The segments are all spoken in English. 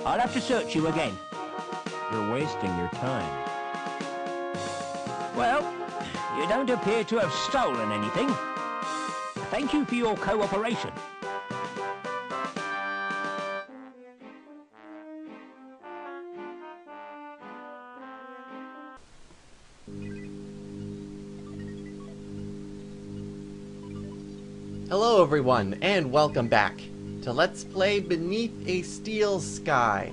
I'll have to search you again. You're wasting your time. Well, you don't appear to have stolen anything. Thank you for your cooperation. Hello everyone, and welcome back to Let's Play Beneath a Steel Sky.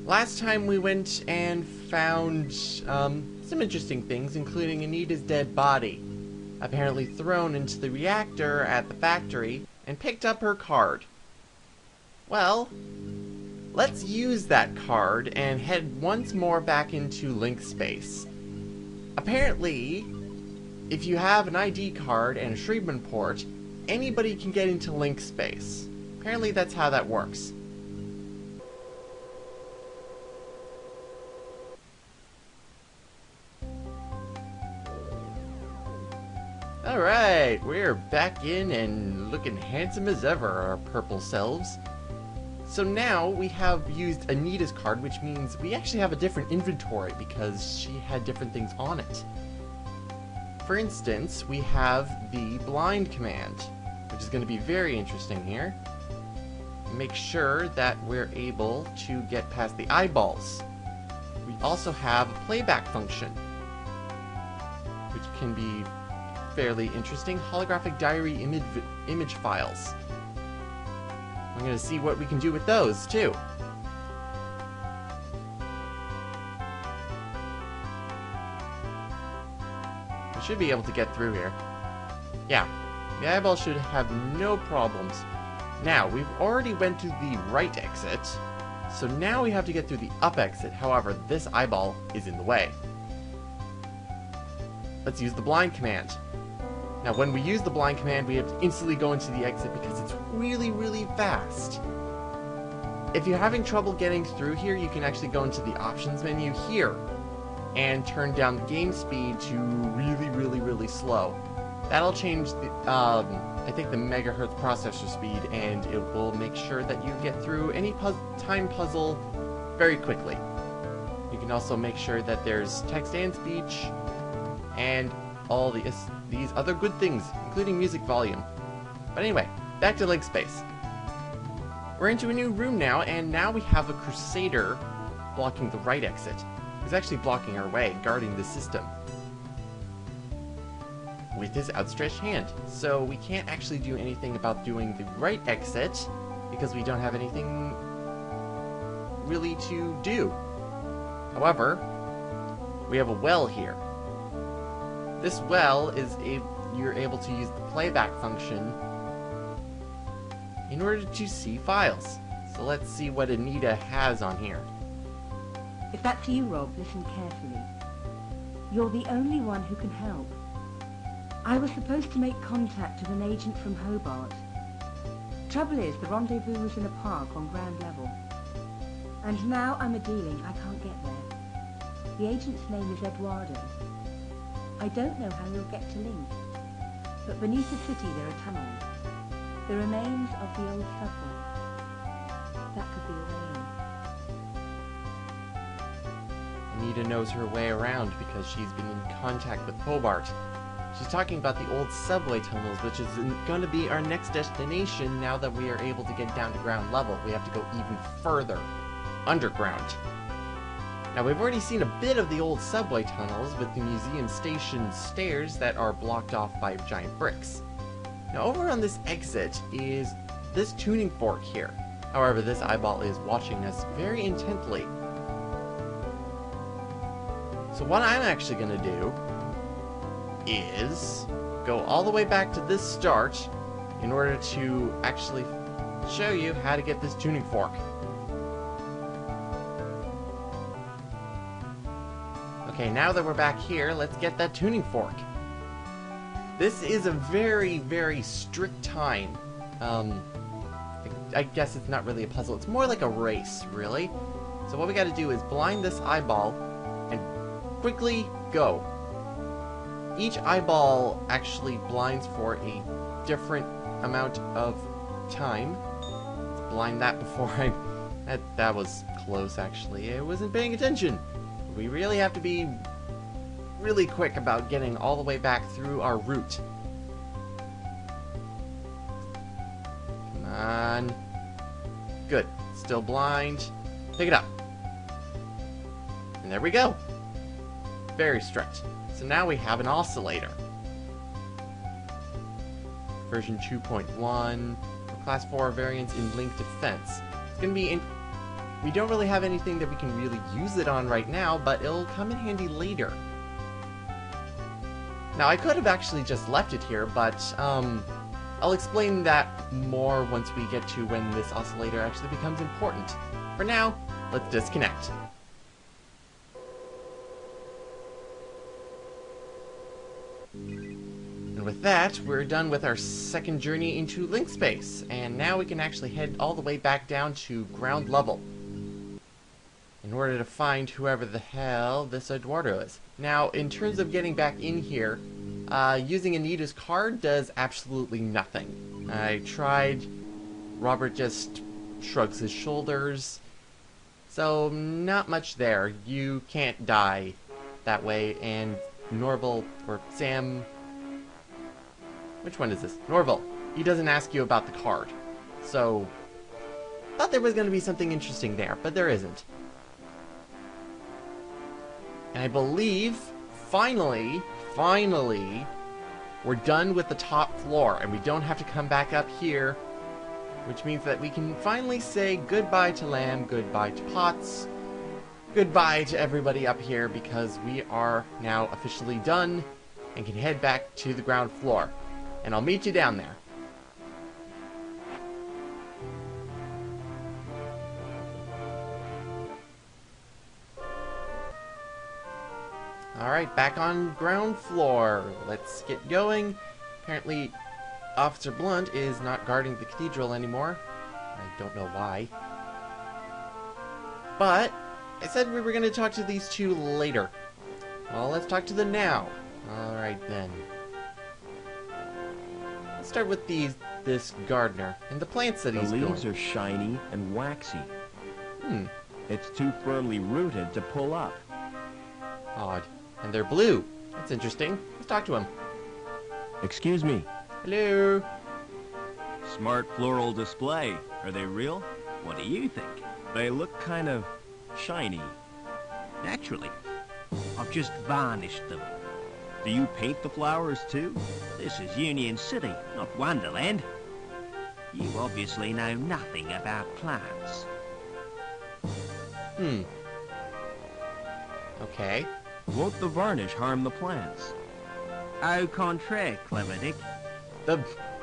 Last time we went and found some interesting things, including Anita's dead body, apparently thrown into the reactor at the factory, and picked up her card. Well, let's use that card and head once more back into Link space. Apparently, if you have an ID card and a Shriebman port, anybody can get into Link space. Apparently that's how that works. Alright, we're back in and looking handsome as ever, our purple selves. So now we have used Anita's card, which means we actually have a different inventory because she had different things on it. For instance, we have the blind command, which is going to be very interesting here. Make sure that we're able to get past the eyeballs. We also have a playback function, which can be fairly interesting. Holographic diary image files. I'm going to see what we can do with those, too. Should be able to get through here. Yeah, the eyeball should have no problems. Now, we've already went to the right exit, so now we have to get through the up exit. However, this eyeball is in the way. Let's use the blind command. Now, when we use the blind command, we have to instantly go into the exit because it's really, really fast. If you're having trouble getting through here, you can actually go into the options menu here and turn down the game speed to really, really, really slow. That'll change the, I think the megahertz processor speed, and it will make sure that you get through any time puzzle very quickly. You can also make sure that there's text and speech, and all these other good things, including music volume. But anyway, back to Link space. We're into a new room now, and now we have a Crusader blocking the right exit. He's actually blocking our way, guarding the system with his outstretched hand. So we can't actually do anything about doing the right exit because we don't have anything really to do. However, we have a well here. This well is you're able to use the playback function in order to see files. So let's see what Anita has on here. If that's you, Rob, listen carefully. You're the only one who can help. I was supposed to make contact with an agent from Hobart. Trouble is, the rendezvous was in a park on ground level. And now I'm a-dealing, I can't get there. The agent's name is Eduardo. I don't know how you'll get to Link, but beneath the city there are tunnels. The remains of the old subway. That could be a way in. Anita knows her way around because she's been in contact with Hobart. She's talking about the old subway tunnels, which is going to be our next destination now that we are able to get down to ground level. We have to go even further underground. Now, we've already seen a bit of the old subway tunnels with the museum station stairs that are blocked off by giant bricks. Now, over on this exit is this tuning fork here. However, this eyeball is watching us very intently. So what I'm actually going to do is go all the way back to this start in order to actually show you how to get this tuning fork. Okay, now that we're back here, let's get that tuning fork. This is a very, very strict time. I guess it's not really a puzzle, it's more like a race, really. So what we gotta do is blind this eyeball and quickly go. Each eyeball actually blinds for a different amount of time. Let's blind that before I That was close, actually. I wasn't paying attention. We really have to be really quick about getting all the way back through our route. Come on. Good. Still blind. Pick it up. And there we go. Very strict. So now we have an oscillator. Version 2.1 for Class 4 variants in Link Defense. It's going to be we don't really have anything that we can really use it on right now, but it'll come in handy later. Now, I could have actually just left it here, but I'll explain that more once we get to when this oscillator actually becomes important. For now, let's disconnect. And with that, we're done with our second journey into Link Space, and now we can actually head all the way back down to ground level in order to find whoever the hell this Eduardo is. Now, in terms of getting back in here, using Anita's card does absolutely nothing. I tried. Robert just shrugs his shoulders. So, not much there. You can't die that way, and Norval, or Sam... Which one is this? Norval. He doesn't ask you about the card. So, thought there was going to be something interesting there, but there isn't. And I believe, finally, we're done with the top floor, and we don't have to come back up here, which means that we can finally say goodbye to Lamb, goodbye to Potts, goodbye to everybody up here, because we are now officially done and can head back to the ground floor. And I'll meet you down there. Alright, back on ground floor. Let's get going. Apparently, Officer Blunt is not guarding the cathedral anymore. I don't know why. But, I said we were going to talk to these two later. Well, let's talk to them now. Alright then. Let's start with this gardener and the plants that he's growing. The leaves are shiny and waxy. It's too firmly rooted to pull up. Odd. And they're blue. That's interesting. Let's talk to him. Excuse me. Hello. Smart floral display. Are they real? What do you think? They look kind of shiny. Naturally. I've just varnished them. Do you paint the flowers too? This is Union City, not Wonderland. You obviously know nothing about plants. Okay. Won't the varnish harm the plants? Au contraire, Clever Dick.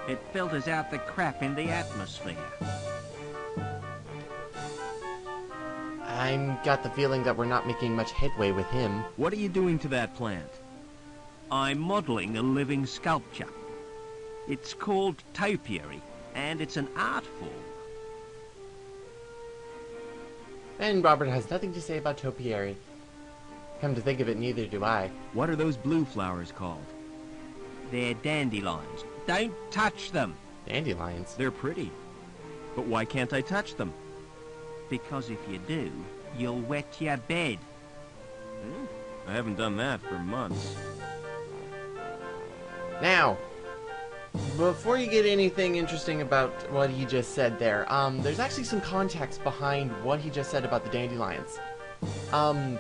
It filters out the crap in the atmosphere. I'm got the feeling that we're not making much headway with him. What are you doing to that plant? I'm modeling a living sculpture. It's called topiary, and it's an art form. And Robert has nothing to say about topiary. Come to think of it, neither do I. What are those blue flowers called? They're dandelions. Don't touch them. Dandelions? They're pretty. But why can't I touch them? Because if you do, you'll wet your bed. I haven't done that for months. Now, before you get anything interesting about what he just said there, there's actually some context behind what he just said about the dandelions.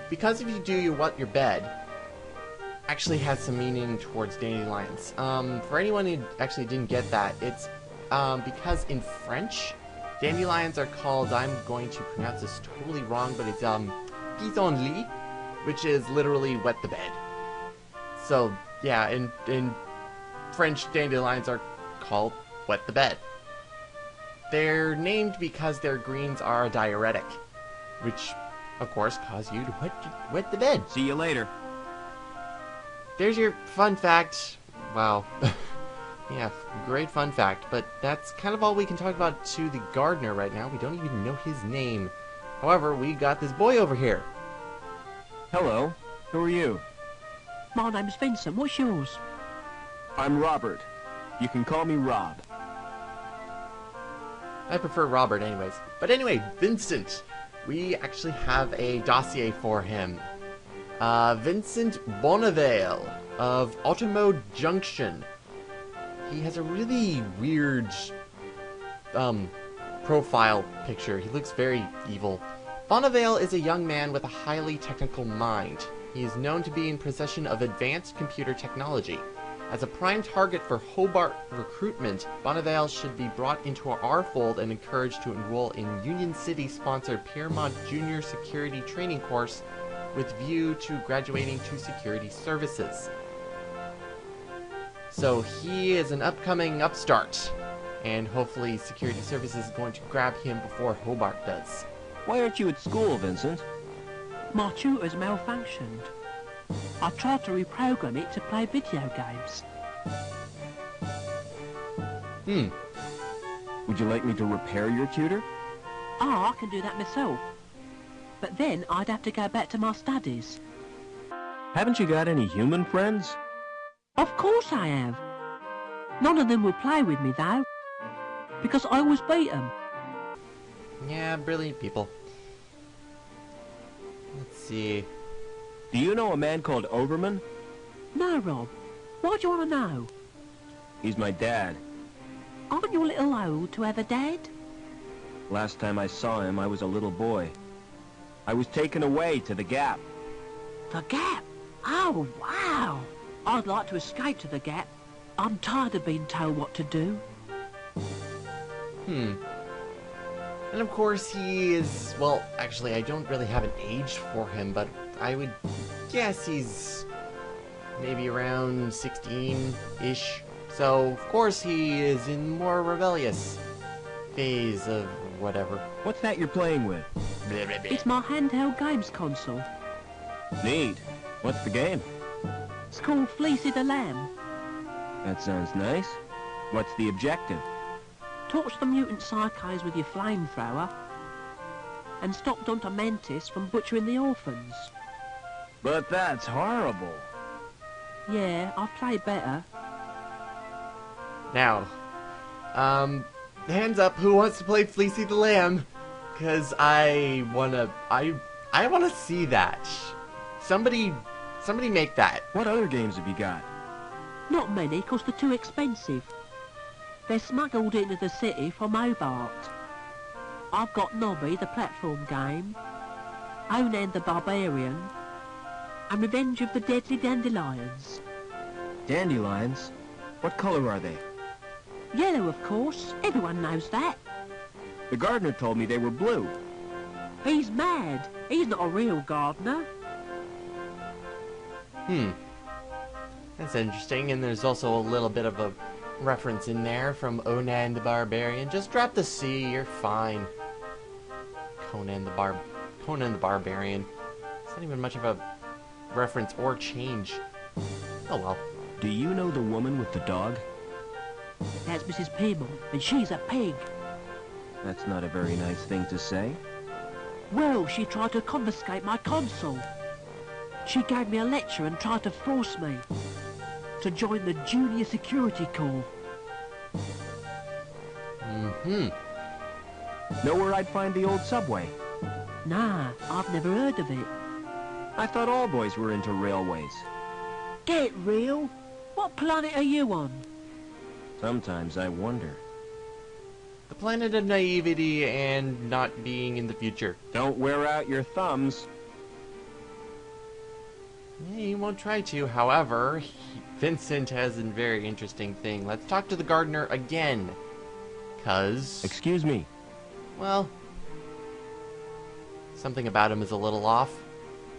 Because if you do your bed, actually has some meaning towards dandelions. For anyone who actually didn't get that, it's because in French, dandelions are called, I'm going to pronounce this totally wrong, but it's pis-en-lis, which is literally wet the bed. So, yeah, in French, dandelions are called wet the bed. They're named because their greens are a diuretic, which, of course, cause you to wet the bed. See you later. There's your fun fact. Wow. Yeah, great fun fact, but that's kind of all we can talk about to the gardener right now. We don't even know his name. However, we got this boy over here. Hello. Who are you? My name's Vincent. What's yours? I'm Robert. You can call me Rob. I prefer Robert anyways. But anyway, Vincent. We actually have a dossier for him. Vincent Bonnevale of Automode Junction. He has a really weird profile picture. He looks very evil. Bonnevale is a young man with a highly technical mind. He is known to be in possession of advanced computer technology. As a prime target for Hobart recruitment, Bonnevale should be brought into our fold and encouraged to enroll in Union City-sponsored Piermont Junior Security Training Course with view to graduating to security services. So he is an upcoming upstart, and hopefully security services is going to grab him before Hobart does. Why aren't you at school, Vincent? My tutor's malfunctioned. I tried to reprogram it to play video games. Would you like me to repair your tutor? Oh, I can do that myself. But then I'd have to go back to my studies. Haven't you got any human friends? Of course I have. None of them will play with me though, because I always beat them. Yeah, brilliant people. Let's see. Do you know a man called Overman? No, Rob. Why do you want to know? He's my dad. Aren't you a little old to have a dad? Last time I saw him, I was a little boy. I was taken away to the Gap. The Gap? Oh, wow. I'd like to escape to the Gap. I'm tired of being told what to do. And of course he is, well, actually I don't really have an age for him, but I would guess he's maybe around 16-ish. So, of course he is in more rebellious phase of whatever. What's that you're playing with? It's my handheld games console. Neat. What's the game? It's called Fleecy the Lamb. That sounds nice. What's the objective? Torch the mutant psychos with your flamethrower and stop Dr. Mantis from butchering the orphans. But that's horrible. Yeah, I've played better. Now, hands up, who wants to play Fleecy the Lamb? Cause I wanna see that. Somebody make that. What other games have you got? Not many, 'cause they're too expensive. They're smuggled into the city from Hobart. I've got Nobby, the platform game, Onan the Barbarian, and Revenge of the Deadly Dandelions. Dandelions? What color are they? Yellow, of course. Everyone knows that. The gardener told me they were blue. He's mad. He's not a real gardener. That's interesting, and there's also a little bit of a reference in there from Onan the Barbarian. Just drop the C, you're fine. Conan the Barbarian. It's not even much of a reference or change. Oh well. Do you know the woman with the dog? That's Mrs. Peeble, and she's a pig. That's not a very nice thing to say. Well, she tried to confiscate my console. She gave me a lecture and tried to force me to join the Junior Security Corps. Know where I'd find the old subway? Nah, I've never heard of it. I thought all boys were into railways. Get real? What planet are you on? Sometimes I wonder. The planet of naivety and not being in the future. Don't wear out your thumbs. Yeah, he won't try to. However, Vincent has a very interesting thing. Let's talk to the gardener again. 'Cause... Excuse me. well... something about him is a little off.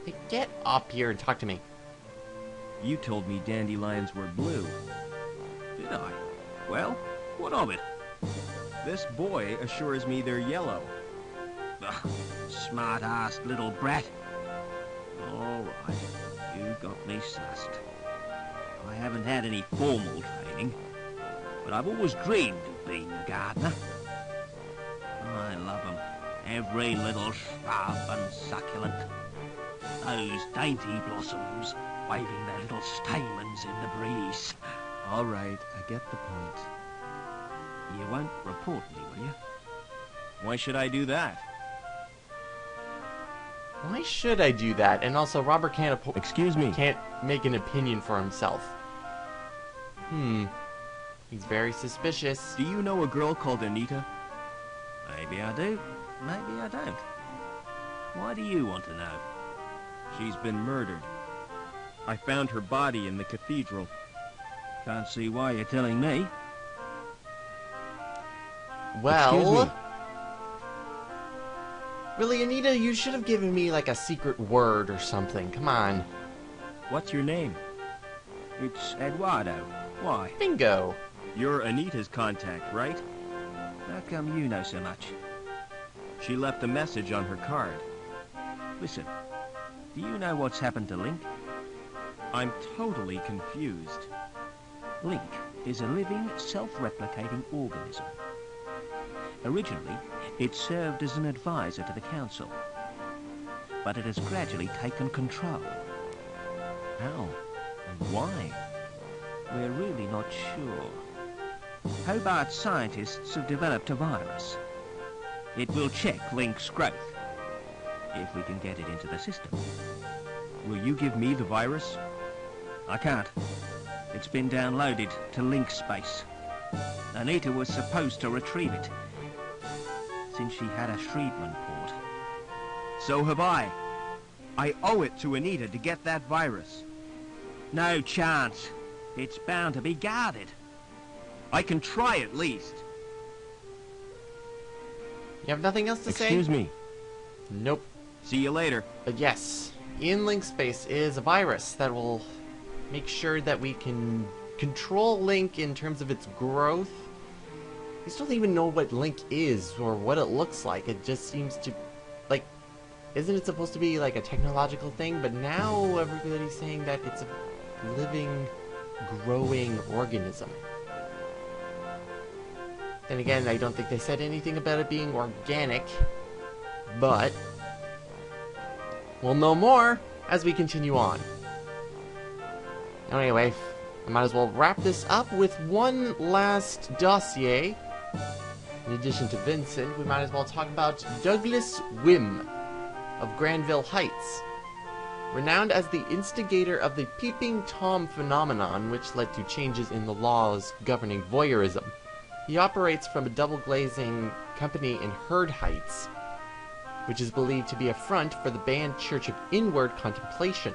Hey, get up here and talk to me. You told me dandelions were blue. Did I? Well, what of it? This boy assures me they're yellow. Smart-assed little brat. All right, you got me sussed. I haven't had any formal training, but I've always dreamed of being a gardener. I love them, every little shrub and succulent. Those dainty blossoms waving their little stamens in the breeze. All right, I get the point. You won't report me, will you? Why should I do that? Why should I do that? And also, Robert can't Excuse me. can't make an opinion for himself. He's very suspicious. Do you know a girl called Anita? Maybe I do, maybe I don't. Why do you want to know? She's been murdered. I found her body in the cathedral. Can't see why you're telling me. Well... Excuse me. Really, Anita, you should have given me, like, a secret word or something. Come on. What's your name? It's Eduardo. Why? Bingo. You're Anita's contact, right? How come you know so much? She left a message on her card. Listen, do you know what's happened to Link? I'm totally confused. Link is a living, self-replicating organism. Originally, it served as an advisor to the Council, but it has gradually taken control. How? And why? We're really not sure. Hobart scientists have developed a virus. It will check Link's growth, if we can get it into the system. Will you give me the virus? I can't. It's been downloaded to Link space. Anita was supposed to retrieve it, since she had a Shrievman port. So have I. I owe it to Anita to get that virus. No chance. It's bound to be guarded. I can try at least. You have nothing else to say? Excuse me. Nope. See you later. But yes, in Link Space is a virus that will make sure that we can control Link in terms of its growth. We still don't even know what Link is or what it looks like. It just seems to, like, isn't it supposed to be like a technological thing? But now everybody's saying that it's a living, growing organism. Then again, I don't think they said anything about it being organic, but we'll know more as we continue on. Anyway, I might as well wrap this up with one last dossier. In addition to Vincent, we might as well talk about Douglas Wim of Granville Heights. Renowned as the instigator of the Peeping Tom phenomenon, which led to changes in the laws governing voyeurism. He operates from a double-glazing company in Herd Heights, which is believed to be a front for the banned Church of Inward Contemplation.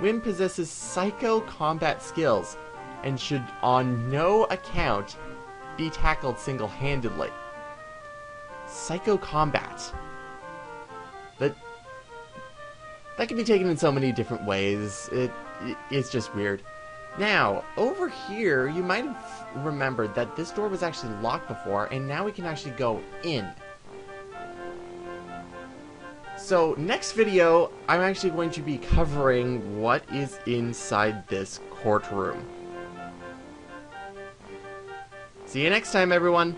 Wim possesses psycho combat skills and should on no account be tackled single-handedly. Psycho combat. That can be taken in so many different ways. It's just weird. Now, over here, you might have remembered that this door was actually locked before, and now we can actually go in. So, next video, I'm actually going to be covering what is inside this courtroom. See you next time, everyone!